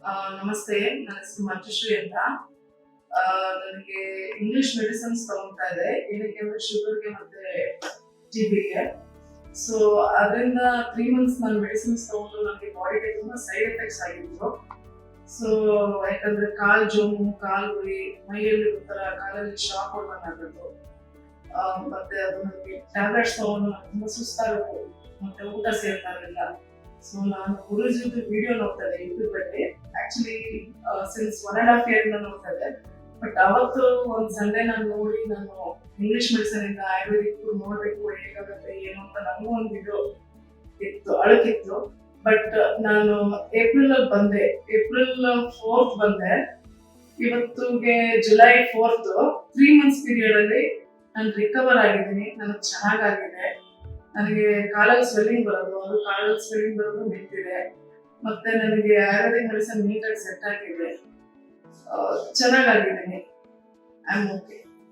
ನಮಸ್ತೆ, ನನ್ನ ಹೆಸರು ಮಂಜುಶ್ರೀ ಅಂತ. ಆ, ನನಗೆ ಇಂಗ್ಲಿಷ್ ಮೆಡಿಸಿನ್ಸ್ ತಗೊಳ್ತಾ ಇದೆ, ಏನಕ್ಕೆ ಅಂದ್ರೆ ಶುಗರ್ಗೆ ಮತ್ತೆ ಟಿಬಿಗೆ. ಸೊ ಅದರಿಂದ 3 ಮಂತ್ಸ್ ನಾನು ಮೆಡಿಸಿನ್ಸ್ ತಗೊಂಡು ನನಗೆ ಬಾಡಿಗೆ ತುಂಬಾ ಸೈಡ್ ಎಫೆಕ್ಟ್ಸ್ ಆಗಿತ್ತು. ಸೊ ಯಾಕಂದ್ರೆ ಕಾಲ್ ಜೋಮು, ಕಾಲ್ ಉರಿ, ಮೈಯಲ್ಲಿ ಒಂಥರ ಕಾಲಲ್ಲಿ ಶಾಕ್ ಹೊಡೆದಂಗಾಗೋದು. ಮತ್ತೆ ಅದು ನನಗೆ ಟ್ಯಾಬ್ಲೆಟ್ಸ್ ತಗೊಂಡು ನನಗೆ ತುಂಬಾ ಸುಸ್ತಾಗೋದು, ಮತ್ತೆ ಊಟ ಸೇರ್ತಾ ಇರಲಿಲ್ಲ. ಸೊ ನಾನು ಗುರುಜಿದು ವಿಡಿಯೋ ನೋಡ್ತಾ ಇದ್ದೆ ಯೂಟ್ಯೂಬ್ ಅಲ್ಲಿ. ಆಕ್ಚುಲಿ ಸಿನ್ಸ್ 1.5 year ಇಂದ ನೋಡ್ತಾ ಇದ್ದೆ. ಬಟ್ ಅವತ್ತು ಒಂದು ಸಂಡೇ ನಾನು ನೋಡಿ, ನಾನು ಇಂಗ್ಲಿಷ್ ಮೆಡಿಸಿನ್ ಇಂದ ಆಯುರ್ವೇದಿಕ್ ನೋಡ್ಬೇಕು ಹೇಗಾಗುತ್ತೆ ಏನು ಅಂತ ನನಗೂ ಒಂದು ಇದು ಇತ್ತು, ಅಳಕಿತ್ತು. ಬಟ್ ನಾನು ಏಪ್ರಿಲ್ ಅಲ್ಲಿ ಬಂದೆ, ಏಪ್ರಿಲ್ 4th ಬಂದೆ. ಇವತ್ತಿಗೆ ಜುಲೈ 4th, 3 ಮಂತ್ಸ್ ಪೀರಿಯಡ್ ಅಲ್ಲಿ ನಾನು ರಿಕವರ್ ಆಗಿದ್ದೀನಿ. ನನಗೆ ಚೆನ್ನಾಗಾಗಿದೆ. ನನಗೆ ಕಾಲಲ್ಲಿ ಸ್ವೆಲ್ಲಿಂಗ್ ಬರೋದು, ಅದು ಕಾಲಲ್ಲಿ ಸ್ವೆಲ್ಲಿಂಗ್ ಬರೋದು ನಿಂತಿದೆ. ಮತ್ತೆ ನನಗೆ ಆಯುರ್ವೇದಿಕ್ ಮೆಡಿಸಿನ್ ನೀಟಾಗಿ ಸೆಟ್ ಆಗಿದೆ. ಚೆನ್ನಾಗಿದ್ದೀನಿ. I am okay.